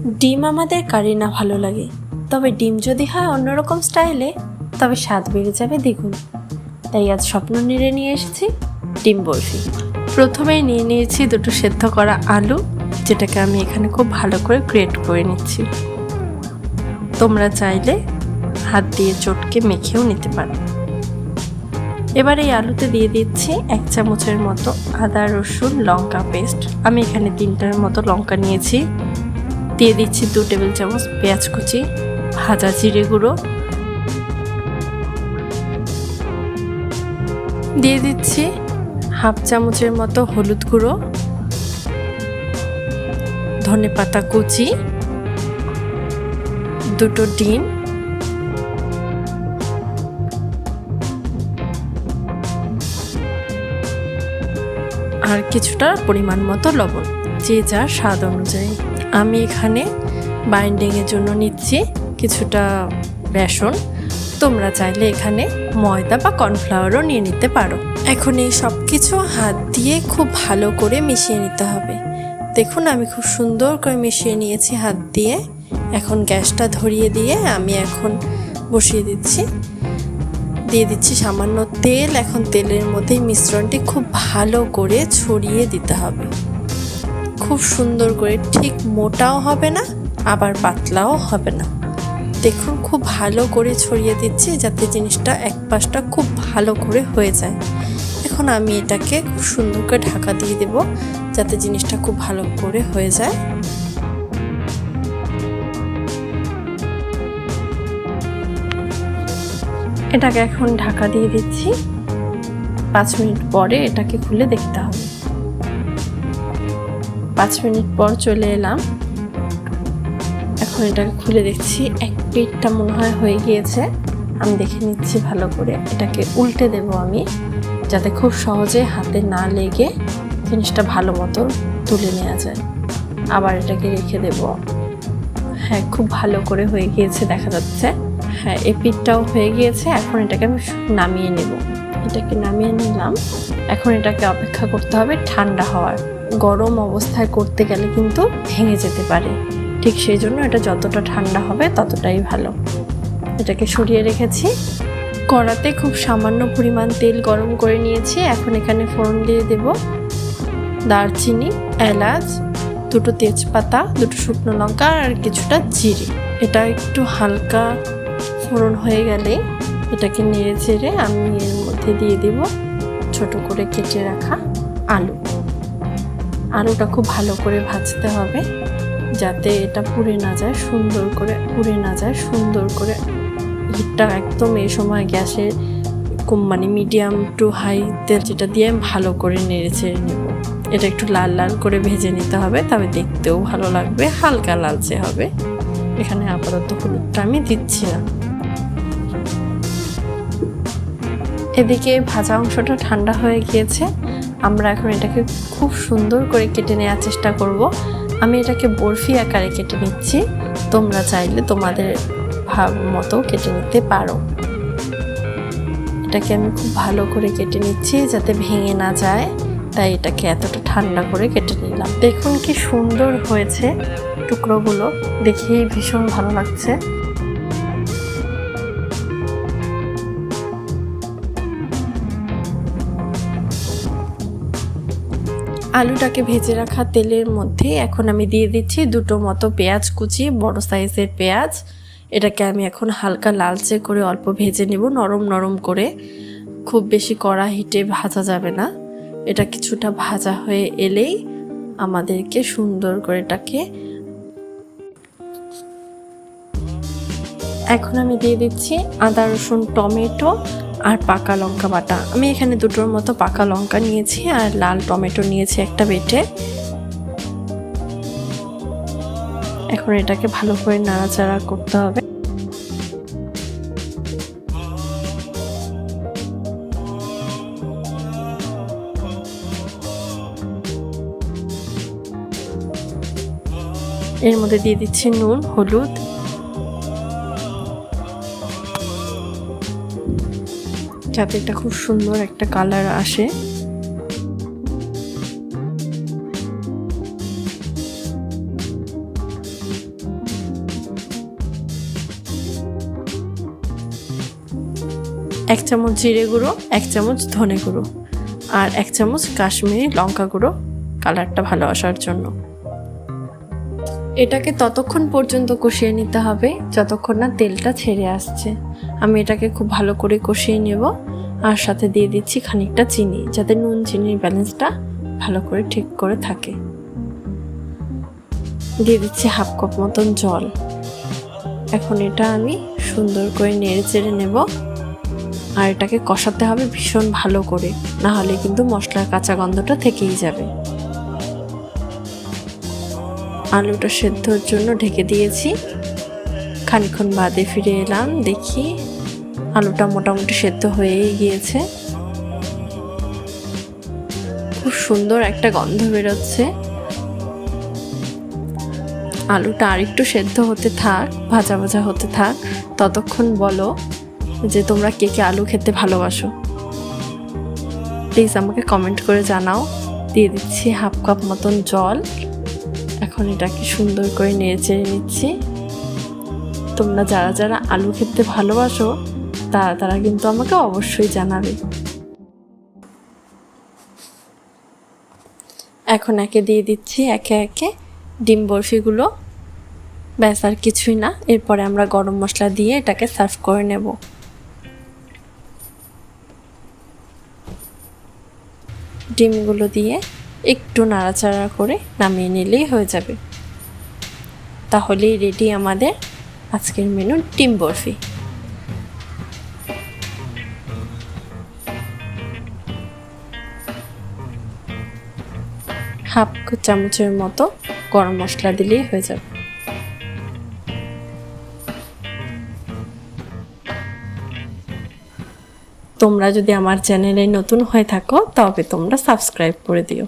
ডিম আমাদের কারি না ভালো লাগে, তবে ডিম যদি হয় অন্যরকম স্টাইলে তবে স্বাদ বেড়ে যাবে দ্বিগুণ। তাই আজ স্বপ্ন নেড়ে নিয়ে এসেছি ডিম বরফি। প্রথমেই নিয়ে নিয়েছি দুটো সেদ্ধ করা আলু, যেটাকে আমি এখানে খুব ভালো করে গ্রেট করে নিচ্ছি। তোমরা চাইলে হাত দিয়ে চটকে মেখেও নিতে পারো। এবার এই আলুতে দিয়ে দিচ্ছি 1 চামচের মতো আদা রসুন লঙ্কা পেস্ট। আমি এখানে 3টার মতো লঙ্কা নিয়েছি। দিয়ে দিচ্ছি 2 টেবিল চামচ পেঁয়াজ কুচি, ভাজা জিরে গুঁড়ো, দিয়ে দিচ্ছি 1/2 চামচের মতো হলুদ গুঁড়ো, ধনেপাতা কুচি, 2টো ডিম, আর কিছুটা পরিমাণ মতো লবণ, যে যার স্বাদ অনুযায়ী। আমি এখানে বাইন্ডিংয়ের জন্য নিচ্ছি কিছুটা বেসন। তোমরা চাইলে এখানে ময়দা বা কর্নফ্লাওয়ারও নিয়ে নিতে পারো। এখন এই সব কিছু হাত দিয়ে খুব ভালো করে মিশিয়ে নিতে হবে। দেখুন আমি খুব সুন্দর করে মিশিয়ে নিয়েছি হাত দিয়ে। এখন গ্যাসটা ধরিয়ে দিয়ে আমি এখন বসিয়ে দিচ্ছি। দিয়ে দিচ্ছি সামান্য তেল। এখন তেলের মধ্যে মিশ্রণটি খুব ভালো করে ছড়িয়ে দিতে হবে, খুব সুন্দর করে। ঠিক মোটাও হবে না আবার পাতলাও হবে না। দেখুন খুব ভালো করে ছড়িয়ে দিচ্ছি যাতে জিনিসটা এক পাশটা খুব ভালো করে হয়ে যায়। এখন আমি এটাকে খুব সুন্দর করে ঢাকা দিয়ে দেব যাতে জিনিসটা খুব ভালো করে হয়ে যায়। এটাকে এখন ঢাকা দিয়ে দিচ্ছি। 5 মিনিট পরে এটাকে খুলে দেখতে হবে। 5 মিনিট পর চলে এলাম। এখন এটাকে খুলে দেখছি এক পিঠটা মনে হয় হয়ে গিয়েছে। আমি দেখে নিচ্ছি ভালো করে। এটাকে উল্টে দেব আমি, যাতে খুব সহজে হাতে না লেগে জিনিসটা ভালো মতো তুলে নেওয়া যায়। আবার এটাকে রেখে দেব। হ্যাঁ, খুব ভালো করে হয়ে গিয়েছে দেখা যাচ্ছে। হ্যাঁ, এই পিঠটাও হয়ে গিয়েছে। এখন এটাকে আমি নামিয়ে নেব। এটাকে নামিয়ে নিলাম। এখন এটাকে অপেক্ষা করতে হবে ঠান্ডা হওয়ার। গরম অবস্থায় করতে গেলে কিন্তু ভেঙে যেতে পারে, ঠিক সেই জন্য এটা যতটা ঠান্ডা হবে ততটাই ভালো। এটাকে সরিয়ে রেখেছি। কড়াতে খুব সামান্য পরিমাণ তেল গরম করে নিয়েছি। এখন এখানে ফোড়ন দিয়ে দেব দারচিনি, এলাচ, 2টো তেজপাতা, 2টো শুকনো লঙ্কা আর কিছুটা জিরে। এটা একটু হালকা ফোড়ন হয়ে গেলে এটাকে নেড়ে চেড়ে আমি এর মধ্যে দিয়ে দেব ছোট করে কেটে রাখা আলু। আলুটা খুব ভালো করে ভাজতে হবে যাতে এটা পুড়ে না যায়, সুন্দর করে হিটটা একদম এই সময় গ্যাসের মানে মিডিয়াম টু হাইতে যেটা দিয়ে ভালো করে নেড়ে চেড়ে নেব। এটা একটু লাল লাল করে ভেজে নিতে হবে, তবে দেখতেও ভালো লাগবে। হালকা লালচে হবে। এখানে আপাতত হলুদটা আমি দিচ্ছি না। এদিকে ভাজা অংশটা ঠান্ডা হয়ে গিয়েছে। আমরা এখন এটাকে খুব সুন্দর করে কেটে নেওয়ার চেষ্টা করব। আমি এটাকে বরফি আকারে কেটে নিচ্ছি। তোমরা চাইলে তোমাদের ভাব মতো কেটে নিতে পারো। এটাকে আমি খুব ভালো করে কেটে নিচ্ছি যাতে ভেঙে না যায়, তাই এটাকে এতটা ঠান্ডা করে কেটে নিলাম। দেখুন কি সুন্দর হয়েছে টুকরোগুলো, দেখেই ভীষণ ভালো লাগছে। আলুটাকে ভেজে রাখা তেলের মধ্যে এখন আমি দিয়ে দিচ্ছি 2টো মতো পেঁয়াজ কুচি, বড় সাইজের পেঁয়াজ। এটাকে আমি এখন হালকা লালচে করে অল্প ভেজে নেব, নরম নরম করে। খুব বেশি কড়া হিটে ভাজা যাবে না। এটা কিছুটা ভাজা হয়ে এলেই আমাদেরকে সুন্দর করে এটাকে এখন আমি দিয়ে দিচ্ছি আদা রসুন টমেটো আর পাকা লঙ্কা বাটা। আমি এখানে 2টোর মতো পাকা লঙ্কা নিয়েছি আর লাল টমেটো নিয়েছি একটা বেটে। এখন এটাকে ভালো করে নাড়াচাড়া করতে হবে। এর মধ্যে দিয়ে দিচ্ছি নুন, হলুদ, যাতে এটা খুব সুন্দর একটা কালার আসে। 1 চামচ জিরে গুঁড়ো, 1 চামচ ধনে গুঁড়ো আর 1 চামচ কাশ্মীরি লঙ্কা গুঁড়ো কালারটা ভালো আসার জন্য। এটাকে ততক্ষণ পর্যন্ত কষিয়ে নিতে হবে যতক্ষণ না তেলটা ছেড়ে আসছে। আমি এটাকে খুব ভালো করে কষিয়ে নেব আর সাথে দিয়ে দিচ্ছি খানিকটা চিনি, যাতে নুন চিনির ব্যালেন্সটা ভালো করে ঠিক করে থাকে। দিয়ে দিচ্ছি 1/2 কাপ মতন জল। এখন এটা আমি সুন্দর করে নেড়ে চেড়ে নেব আর এটাকে কষাতে হবে ভীষণ ভালো করে, না হলে কিন্তু মশলার কাঁচা গন্ধটা থেকেই যাবে। আলুটা সেদ্ধর জন্য ঢেকে দিয়েছি। খানিকক্ষণ বাদে ফিরে এলাম, দেখি আলুটা মোটামুটি সেদ্ধ হয়েই গিয়েছে। খুব সুন্দর একটা গন্ধ বেরোচ্ছে। আলুটা আরেকটু সেদ্ধ হতে থাক, ভাজা ভাজা হতে থাক। ততক্ষণ বলো যে তোমরা কে কে আলু খেতে ভালোবাসো, প্লিজ আমাকে কমেন্ট করে জানাও। দিয়ে দিচ্ছি 1/2 কাপ মতন জল। এখন এটাকে সুন্দর করে নেড়ে চেড়ে নিচ্ছি। তোমরা যারা যারা আলু খেতে ভালোবাসো তারা কিন্তু আমাকে অবশ্যই জানাবে। এখন দিয়ে দিচ্ছি একে একে ডিম বরফিগুলো। ব্যাস, আর কিছুই না। এরপরে আমরা গরম মশলা দিয়ে এটাকে সার্ভ করে নেব। ডিমগুলো দিয়ে একটু নাড়াচাড়া করে নামিয়ে নিলেই হয়ে যাবে। তাহলেই রেডি আমাদের আজকের মেনু ডিম বরফি। হাফ চামচের মতো গরম মশলা দিলেই হয়ে যাবে। তোমরা যদি আমার চ্যানেলে নতুন হয়ে থাকো তবে তোমরা সাবস্ক্রাইব করে দিও।